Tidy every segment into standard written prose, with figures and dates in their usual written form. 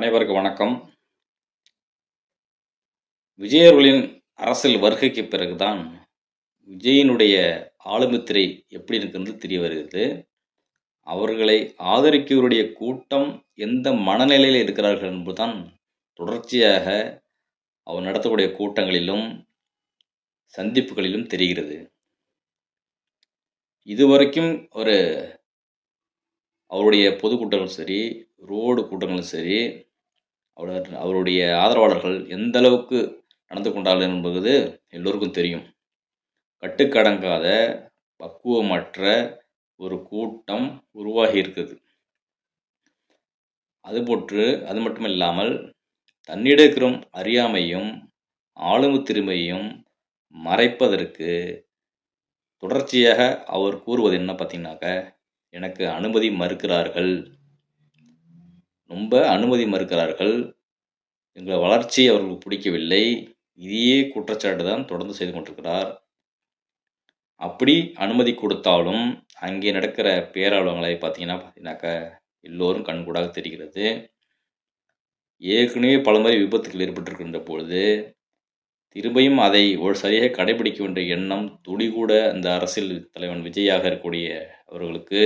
அனைவருக்கும் வணக்கம். விஜய் அவர்களின் அரசியல் வருகைக்கு பிறகுதான் விஜயினுடைய ஆளுமுத்திரை எப்படி இருக்குன்னு தெரிய வருகிறது. அவர்களை ஆதரிக்கிறவருடைய கூட்டம் எந்த மனநிலையில் இருக்கிறார்கள் என்பதுதான் தொடர்ச்சியாக அவர் நடத்தக்கூடிய கூட்டங்களிலும் சந்திப்புகளிலும் தெரிகிறது. இதுவரைக்கும் அவருடைய பொதுக்கூட்டங்களும் சரி, ரோடு கூட்டங்களும் சரி, அவருடைய ஆதரவாளர்கள் எந்த அளவுக்கு நடந்து கொண்டார்கள் என்பது எல்லோருக்கும் தெரியும். கட்டுக்கடங்காத, பக்குவமற்ற ஒரு கூட்டம் உருவாகி இருக்குது. அது மட்டுமில்லாமல் தன்னிடம் இருக்கிற அறியாமையும் ஆளுமைத்திறமையும் மறைப்பதற்கு தொடர்ச்சியாக அவர் கூறுவது என்ன பார்த்தீங்கன்னாக்க, எனக்கு அனுமதி மறுக்கிறார்கள், ரொம்ப அனுமதி மறுக்கிறார்கள், எங்கள் வளர்ச்சி அவர்களுக்கு பிடிக்கவில்லை, இதையே குற்றச்சாட்டு தான் தொடர்ந்து செய்து கொண்டிருக்கிறார். அப்படி அனுமதி கொடுத்தாலும் அங்கே நடக்கிற பேராளங்களை பார்த்தீங்கன்னாக்க எல்லோரும் கண்கூடாக தெரிகிறது. ஏற்கனவே பல முறை விபத்துகள் ஏற்பட்டிருக்கின்ற பொழுது திரும்பியும் அதை ஒரு சரியாக கடைபிடிக்க வேண்டிய எண்ணம் துளி கூட அந்த அரசியல் தலைவன் விஜயாக இருக்கக்கூடிய அவர்களுக்கு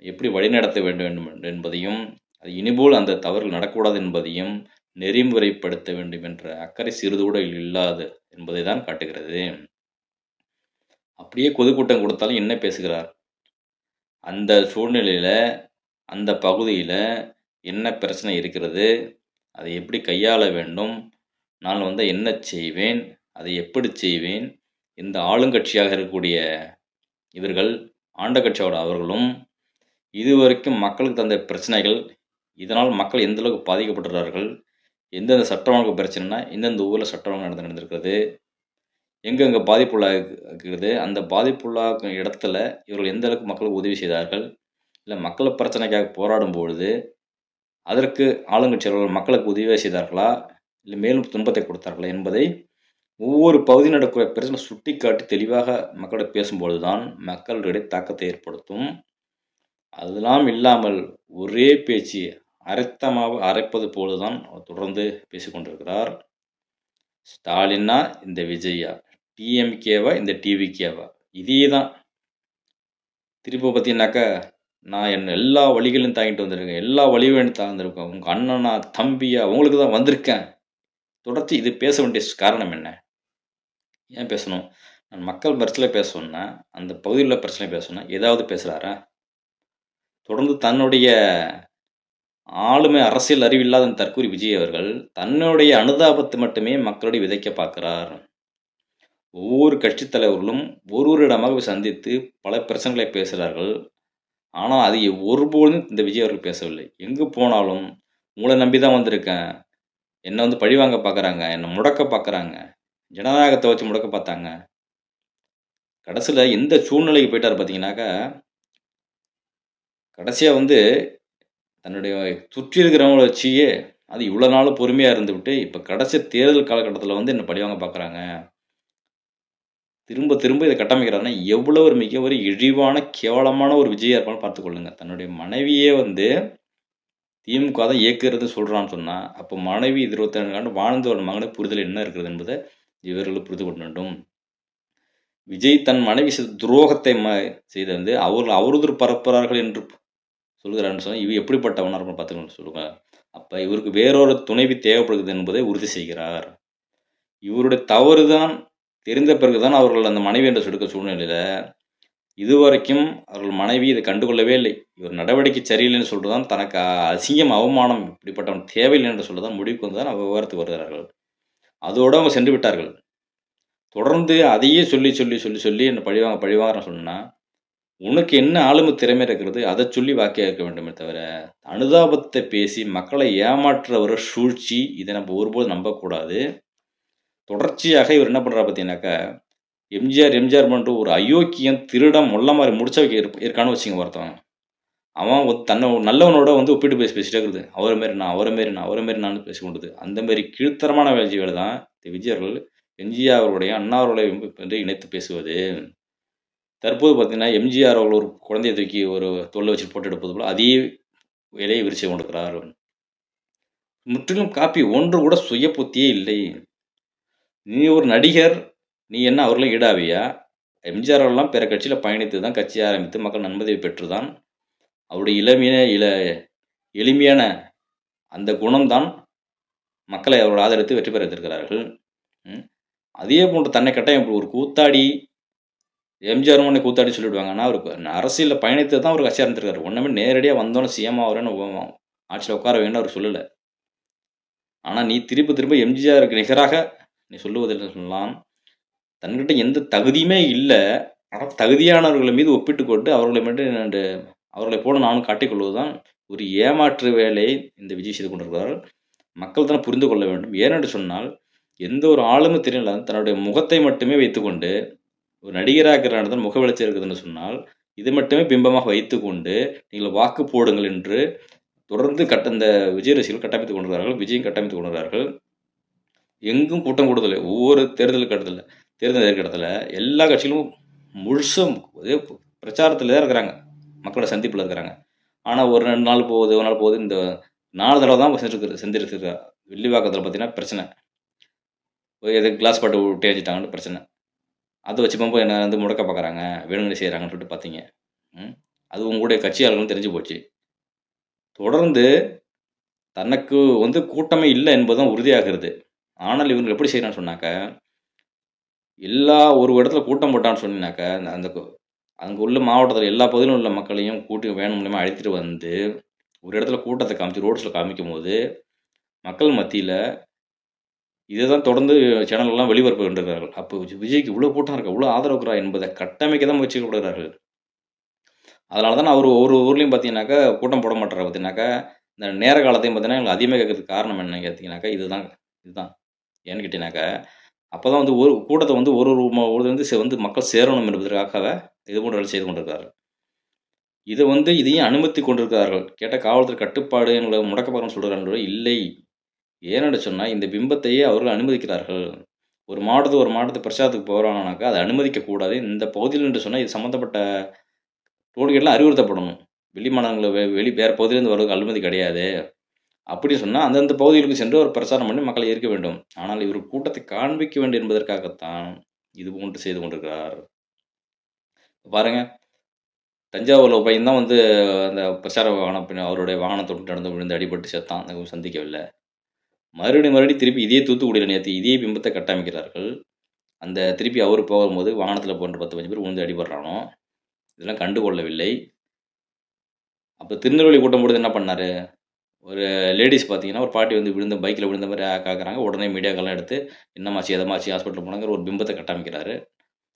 எப்படி வழிநடத்த வேண்டும் என்பதையும், அது இனிபோல் அந்த தவறுகள் நடக்கக்கூடாது என்பதையும் நெறிமுறைப்படுத்த வேண்டும் என்ற அக்கறை சிறிது கூட இல்லாது என்பதை தான் காட்டுகிறது. அப்படியே பொதுக்கூட்டம் கொடுத்தாலும் என்ன பேசுகிறார்? அந்த சூழ்நிலையில், அந்த பகுதியில் என்ன பிரச்சனை இருக்கிறது, அதை எப்படி கையாள வேண்டும், நான் என்ன செய்வேன், அதை எப்படி செய்வேன், இந்த ஆளுங்கட்சியாக இருக்கக்கூடிய இவர்கள் ஆண்ட கட்சியோட அவர்களும் இதுவரைக்கும் மக்களுக்கு தந்த பிரச்சனைகள், இதனால் மக்கள் எந்தளவுக்கு பாதிக்கப்பட்டுள்ளார்கள், எந்தெந்த சட்ட ஒழுங்கு பிரச்சனைனா எந்தெந்த ஊரில் சட்ட ஒழுங்கு நடந்திருக்கிறது, எங்கெங்கே பாதிப்புள்ளாகிறது, அந்த பாதிப்புள்ளாகும் இடத்துல இவர்கள் எந்த அளவுக்கு மக்களுக்கு உதவி செய்தார்கள், இல்லை மக்கள் பிரச்சனைக்காக போராடும் பொழுது அதற்கு ஆளுங்கட்சியர்கள் மக்களுக்கு உதவியாக செய்தார்களா, இல்லை மேலும் துன்பத்தை கொடுத்தார்களா என்பதை ஒவ்வொரு பகுதியில் நடக்கிற பிரச்சனை சுட்டி காட்டி தெளிவாக மக்களிடம் பேசும்பொழுது தான் மக்களிடையே தாக்கத்தை ஏற்படுத்தும். அதெல்லாம் இல்லாமல் ஒரே பேச்சு அரைத்தமாக அரைப்பது போல தான் தொடர்ந்து பேசிக்கொண்டிருக்கிறார். ஸ்டாலினா இந்த விஜயா, டிஎம்கேவா இந்த டிவிகேவா, இதே தான் திருப்பி பார்த்தீங்கன்னாக்கா, நான் எல்லா வழிகளையும் தாங்கிட்டு வந்திருக்கேன், எல்லா வழிகளையும் தாழ்ந்திருக்கேன், உங்கள் அண்ணனா தம்பியா உங்களுக்கு தான் வந்திருக்கேன். தொடர்ச்சி இது பேச வேண்டிய காரணம் என்ன? ஏன் பேசணும்? நான் மக்கள் பிரச்சனை பேசணுன்னா, அந்த பகுதியில் பிரச்சனை பேசணுன்னா ஏதாவது பேசுகிறாரா? தொடர்ந்து தன்னுடைய ஆளுமை அரசியல் அறிவில்லாத தற்கூரி விஜய் அவர்கள் தன்னுடைய அனுதாபத்தை மட்டுமே மக்களிடையே விதைக்க பார்க்கிறார். ஒவ்வொரு கட்சித் தலைவர்களும் ஒருவரிடமாக சந்தித்து பல பிரச்சனைகளை பேசுகிறார்கள். ஆனால் அது ஒருபோதும் இந்த விஜய் அவர்கள் பேசவில்லை. எங்கு போனாலும் உங்களை நம்பி தான் வந்திருக்கேன், என்னை பழிவாங்க பார்க்குறாங்க, என்னை முடக்க பார்க்குறாங்க, ஜனநாயகத்தை வச்சு முடக்க பார்த்தாங்க. கடைசியில் எந்த சூழ்நிலைக்கு போயிட்டார் பார்த்தீங்கன்னாக்கா, கடைசியாக தன்னுடைய சுற்றி இருக்கிறவங்கள வச்சியே அது இவ்வளோ நாள் பொறுமையாக இருந்துவிட்டு இப்போ கடைசி தேர்தல் காலகட்டத்தில் என்னை பழிவாங்க பார்க்குறாங்க, திரும்ப திரும்ப இதை கட்டமைக்கிறாருன்னா எவ்வளோ ஒரு இழிவான கேவலமான ஒரு விஜயாக இருப்பான்னு பார்த்துக்கொள்ளுங்க. தன்னுடைய மனைவியே திமுக தான் இயக்குறது சொல்கிறான்னு சொன்னால், அப்போ மனைவி 22 ஆண்டு வாழ்ந்த ஒரு மகனுக்கு புரிதல் என்ன இருக்கிறது என்பதை இவர்கள் புரிந்து கொள்ள வேண்டும். விஜய் தன் மனைவி செய்த துரோகத்தை செய்து அவர்கள் அவதூறு பரப்புகிறார்கள் என்று சொல்கிறான்னு சொன்னால் இவ எப்படிப்பட்டவனாக இருக்கும் பார்த்துக்கணும் சொல்லுங்க. அப்போ இவருக்கு வேறொரு துணைவி தேவைப்படுகிறது என்பதை உறுதி செய்கிறார். இவருடைய தவறு தான் தெரிந்த பிறகுதான் அவர்கள் அந்த மனைவி என்று சொல்லிக்க சூழ்நிலையில் இதுவரைக்கும் அவர்கள் மனைவி இதை கண்டுகொள்ளவே இல்லை. இவர் நடவடிக்கை சரியில்லைன்னு சொல்லிட்டு தான் தனக்கு அசிங்கம் அவமானம் இப்படிப்பட்டவன் தேவையில்லை என்று சொல்ல தான் முடிவுக்கு வந்து தான் விவகாரத்துக்கு வருகிறார்கள். அதோடு அவங்க சென்று விட்டார்கள். தொடர்ந்து அதையே சொல்லி சொல்லி சொல்லி சொல்லி என்னை பழிவாங்க சொன்னால் உனக்கு என்ன ஆளுமை திறமை இருக்கிறது, அதை சொல்லி வாக்கிய இருக்க வேண்டுமே தவிர அனுதாபத்தை பேசி மக்களை ஏமாற்றுற ஒரு சூழ்ச்சி, இதை நம்ம ஒருபோது நம்பக்கூடாது. தொடர்ச்சியாக இவர் என்ன பண்ணுறா பார்த்தீங்கன்னாக்கா, எம்ஜிஆர் பண்ணிட்டு ஒரு அயோக்கியம் திருடம் மொல்ல மாதிரி முடிச்ச இருக்கான்னு வச்சுங்க ஒருத்தவன், அவன் தன்னை நல்லவனோட ஒப்பிட்டு பேசிட்டே இருக்குது. அவரை மாரி நான் பேசி கொண்டது அந்த மாதிரி கீழ்த்தரமான வேலை தான் இந்த விஜயர்கள் எம்ஜிஆர் அவருடைய அண்ணா அவர்களை இணைத்து பேசுவது. தற்போது பார்த்தீங்கன்னா எம்ஜிஆர் அவர்கள் ஒரு குழந்தையை தூக்கி ஒரு தொல்லை வச்சு போட்டு எடுப்பது போல் அதே வேலையை விரிச்சு கொண்டிருக்கிறார். முற்றிலும் காப்பி. ஒன்று கூட சுய புத்தியே இல்லை. நீ ஒரு நடிகர். நீ என்ன அவர்கள ஈடாவியா? எம்ஜிஆர் அவர்கள்லாம் பிற கட்சியில பயணித்து தான் கட்சி ஆரம்பித்து மக்கள் நன்மதிப்பை பெற்று தான் அவருடைய எளிமையான அந்த குணம் தான் மக்களை அவர்கள் ஆதரித்து வெற்றி பெற வைத்திருக்கிறார்கள். ம். அதே போன்று தன்னை கட்டாயம் ஒரு கூத்தாடி எம்ஜிஆரும் உடனே கூத்தாடி சொல்லிடுவாங்க. ஆனா, அவரு அரசியல்ல பயணித்து தான் அவரு கட்சி ஆரம்பிச்சிருக்காரு. ஒண்ணுமே நேரடியா வந்தோனே சிஎம் ஆகுறேன்னு ஆட்சியில உட்கார வேணும்னு அவரு சொல்லல. ஆனா, நீ திரும்ப திரும்ப எம்ஜிஆருக்கு நிகராக நீ சொல்லுவதில்லை சொல்லலாம். தன்கிட்ட எந்த தகுதியுமே இல்ல. ஆனா, தகுதியானவர்கள் மீது ஒப்பிட்டுக் கொண்டு அவர்களை மட்டும் அவர்களைப் போல நானும் காட்டிக் கொள்வதுதான் ஒரு ஏமாற்று வேலையை இந்த விஜய் செய்து கொண்டிருக்கிறார். மக்கள் தான் புரிந்து கொள்ள வேண்டும். ஏனென்று சொன்னால், எந்த ஒரு ஆளுமை தெரியல தன்னுடைய முகத்தை மட்டுமே வைத்துக்கொண்டு ஒரு நடிகரா இருக்கிற இடத்துல முக வெளிச்சம் இருக்குதுன்னு சொன்னால், இது மட்டுமே பிம்பமாக வைத்துக்கொண்டு, நீங்கள் வாக்கு போடுங்கள் என்று தொடர்ந்து இந்த விஜய் ரசிகர்கள் கட்டமைத்துக் கொண்டிருக்கிறார்கள். விஜயும் கட்டமைத்துக் கொண்டிருக்கிறார்கள். எங்கும் கூட்டம் கூடுதல். ஒவ்வொரு தேர்தல் இருக்கிற இடத்துல எல்லா கட்சிகளும் முழுசும் ஒரே பிரச்சாரத்துல தான் இருக்கிறாங்க. மக்களோட சந்திப்புல இருக்கிறாங்க. ஆனா, ஒரு 2 நாள் போகுது, ஒரு நாள் போகுது. இந்த 4 தடவ தான் செஞ்சிருக்காரு. வில்லிவாக்கத்துல பார்த்தீங்கன்னா பிரச்சனை. எதுக்கு கிளாஸ் பாட்டு விட்டு எறிஞ்சிட்டாங்கன்னு பிரச்சனை. அத வச்சு பார்க்கும்போது என்ன வந்து முடக்க பார்க்குறாங்க, வேணும்னே செய்றாங்கன்னு சொல்லிட்டு பார்த்தீங்க. ம். அது உங்களுடைய கட்சி ஆளுங்களும் தெரிஞ்சு போச்சு. தொடர்ந்து தனக்கு வந்து கூட்டமே இல்ல என்பது தான் உறுதியாகிறது. ஆனால் இவங்க எப்படி செய்றான்னு சொன்னாக்க, ஒரு இடத்துல கூட்டம் போட்டான்னு சொன்னீங்கனாக்க, அந்த அங்க உள்ள மாவட்டத்தில எல்லா பகுதியிலும் உள்ள மக்களையும் கூட்டி வேன் மூலியமா அழைத்துட்டு வந்து, ஒரு இடத்துல கூட்டத்த காமிச்சு ரோட்ஸ்ல காமிக்கும்போது, மக்கள் மத்தியில இத தான் தொடர்ந்து சேனல்கள்லாம் ஒளிபரப்பு கொண்டிருக்கிறார்கள். அப்போ விஜய்க்கு இவ்ளோ கூட்டம் இருக்கா, இவ்ளோ ஆதரவு இருக்கிறா என்பதை கட்டமைக்க தான் முயற்சிக்கப்படுகிறார்கள். அதனால தான் அவர் ஒவ்வொரு ஊர்லயும் பார்த்தீங்கன்னாக்கா, கூட்டம் போட மாட்டாரு பார்த்தீங்கன்னாக்கா, இந்த நேர காலத்தையும் பார்த்தீங்கன்னா, எங்களுக்கு அதிகமா கேட்கறதுக்கு காரணம் என்னன்னு கேட்டீங்கன்னாக்கா, இதுதான். ஏன்னு கேட்டீங்கன்னாக்கா, அப்பதான் வந்து ஒரு கூட்டத்த வந்து ஒரு ஒரு ஊர்லேருந்து வந்து மக்கள் சேரணும் என்பதற்காக இது போன்ற வேலை செய்து கொண்டிருக்கிறார்கள். இதையும் அனுமதித்துக் கொண்டிருக்கிறார்கள். கேட்டா காவல்துறை கட்டுப்பாடு எங்கள முடக்க பார்க்கணும்னு சொல்றாங்களோ, இல்லை. ஏனென்று சொன்னா, இந்த பிம்பத்தையே அவர்கள் அனுமதிக்கிறார்கள். ஒரு மாவட்டத்துக்கு பிரச்சாரத்துக்கு போறாங்கனாக்கா, அத அனுமதிக்கக் கூடாது. இந்த பகுதியில் என்று சொன்னா, இது சம்மந்தப்பட்ட டோல்கேட்லாம் அறிவுறுத்தப்படணும். வெளி மாநிலங்கள்ல வேற பகுதியிலிருந்து வரதுக்கு அனுமதி கிடையாது. அப்படி சொன்னா, அந்தந்த பகுதிகளுக்கு சென்று அவர் பிரச்சாரம் பண்ணி மக்களை ஈர்க்க வேண்டும். ஆனால் இவர் கூட்டத்தை காண்பிக்க வேண்டும் என்பதற்காகத்தான் இது போன்று செய்து கொண்டிருக்கிறார். பாருங்க, தஞ்சாவூர்ல ஒரு பையன் தான் வந்து அந்த பிரச்சார வாகனம் அவருடைய வாகனத்த விட்டு நடந்து விழுந்து அடிபட்டு செத்தான். சந்திக்கவில்லை. மறுபடியும் திருப்பி இதே தூத்துக்குடியில நேத்து இதே பிம்பத்த கட்டமைக்கிறார்கள். அந்த திருப்பி அவரு போகும்போது வாகனத்தில போன்ற 10, 15 பேர் விழுந்து அடிபடுறானாம். இதெல்லாம் கண்டுகொள்ளவில்லை. அப்ப திருநெல்வேலி கூட்டம் போடுறது என்ன பண்ணாரு? ஒரு லேடீஸ் பார்த்தீங்கன்னா, ஒரு பாட்டி வந்து பைக்ல விழுந்த மாரி ஆக்குறாங்க. உடனே மீடியாக்கெல்லாம் எடுத்து, என்னமாச்சு? எதமாச்சு? ஹாஸ்பிட்டல் போனாங்கிற ஒரு பிம்பத்த கட்டமைக்கிறாரு.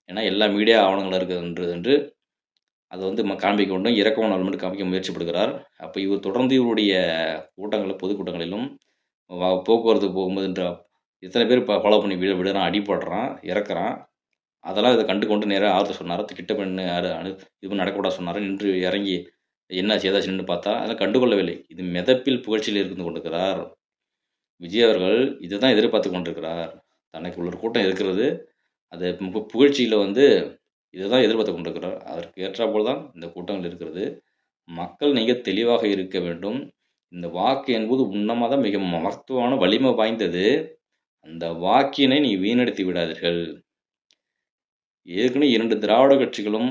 ஏன்னா, எல்லா மீடியா ஆவணங்களும் இருக்குது என்று அத வந்து காண்பிக்க வேண்டும். இரக்க உணர்வு மட்டும் காமிக்க முயற்சிப்படுகிறார். அப்ப இவர் தொடர்ந்து இவருடைய பொதுக்கூட்டங்களிலும், போக்குவரத்துக்கு போகும்போது எத்தனை பேர் ஃபாலோ பண்ணி விழுறான், அடிபடுறான், இறக்குறான். அதெல்லாம் இத கண்டுகொண்டு நேரா ஆறுதல் சொன்னாரா? கிட்ட போய் நின்னு இது நடக்கக்கூடாது சொன்னாரா? நின்று இறங்கி என்னாச்சு? ஏதாச்சுன்னு பார்த்தா, அதெல்லாம் கண்டுகொள்ளவில்லை. இது மிதப்பில் புகழ்ச்சியில் இருந்து கொண்டிருக்கிறார். விஜய் அவர்கள் இதுதான் எதிர்பார்த்துக் கொண்டிருக்கிறார். தனக்கு ஒரு கூட்டம் இருக்கிறது. அது புகழ்ச்சியில வந்து இதுதான் எதிர்பார்த்துக் கொண்டிருக்கிறார். அதற்கு ஏற்றாற்போல் தான் இந்த கூட்டங்கள் இருக்கிறது. மக்கள் மிக தெளிவாக இருக்க வேண்டும். இந்த வாக்கு என்பது உன்னதமான மிக மகத்துவமான வலிமை வாய்ந்தது. அந்த வாக்கினை நீ வீணடித்து விடாதீர்கள். ஏற்கனவே 2 திராவிட கட்சிகளும்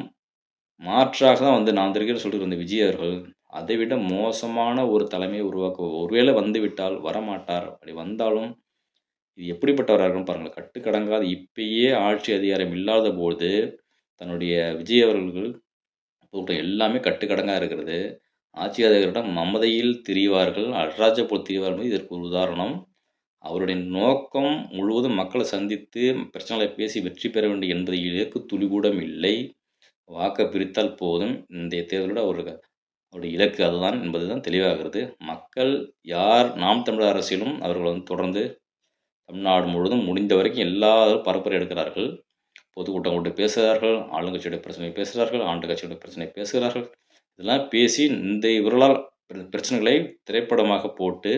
மாற்றாக தான் வந்து நான் வந்திருக்கேன்னு சொல்லிட்டு இருந்த விஜய் அவர்கள், அதைவிட மோசமான ஒரு தலைமையை ஒருவேளை வந்துவிட்டால் வரமாட்டார். அப்படி வந்தாலும் இது எப்படிப்பட்டவரா இருக்குன்னு பாருங்களேன். கட்டுக்கடங்காத இப்பயே ஆட்சி அதிகாரம் இல்லாதபோது, தன்னுடைய விஜய் அவர்கள் கூட்டம் எல்லாமே கட்டுக்கடங்கா இருக்கிறது. ஆட்சி அதிகாரிடம் மமதையில் திரிவார்கள், நடராஜா போல் திரிவார்கள் இதற்கு ஒரு உதாரணம். அவருடைய நோக்கம் முழுவதும் மக்களை சந்தித்து பிரச்சனைகளை பேசி வெற்றி பெற வேண்டும் என்பது இலக்கு துளிக்கூடம் இல்லை. வாக்க பிரித்தால் போதும். இன்றைய தேர்தலோட அவருடைய இலக்கு அதுதான் என்பதுதான் தெளிவாகிறது. மக்கள் யார் நாம் தமிழர் அரசியலும் அவர்கள் வந்து தொடர்ந்து தமிழ்நாடு முழுவதும் முடிந்த வரைக்கும் எல்லாரும் பரப்புரை எடுக்கிறார்கள். பொதுக்கூட்டம் கூட்டி பேசுகிறார்கள். ஆளுங்கட்சியுடைய பிரச்சனை பேசுகிறார்கள். ஆண்டு கட்சியுடைய பிரச்சனை பேசுகிறார்கள். இதெல்லாம் பேசி இவர்களால் பிரச்சனைகளை திரைப்படமாக போட்டு,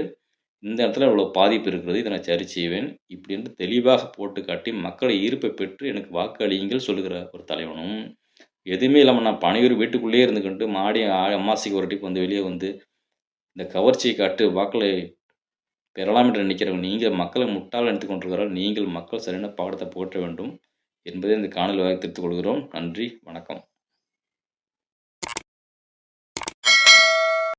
இந்த இடத்துல இவ்வளோ பாதிப்பு இருக்கிறது. இதை நான் சரி செய்வேன். இப்படி என்று தெளிவாக போட்டு காட்டி மக்களை ஈர்ப்பை பெற்று எனக்கு வாக்கு அளியுங்கள் சொல்லுகிற ஒரு தலைவனும், எதுவுமே இல்லாம நான் அனைவரும் வீட்டுக்குள்ளேயே இருந்துக்கிட்டு அமாவாசைக்கு ஒரு ட்ரிப் வந்து வெளியே வந்து இந்த கவர்ச்சியை காட்டு வாக்களை பெறலாம் என்று நினைக்கிறவங்க நீங்கள் மக்களை முட்டாள் நினைத்துக் கொண்டிருக்கிறார்கள். நீங்கள் மக்கள் சரியான பாடத்தை புகட்ட வேண்டும் என்பதை இந்த காணொலி வாயிலாக தெரிவித்துக் கொள்கிறோம். நன்றி, வணக்கம்.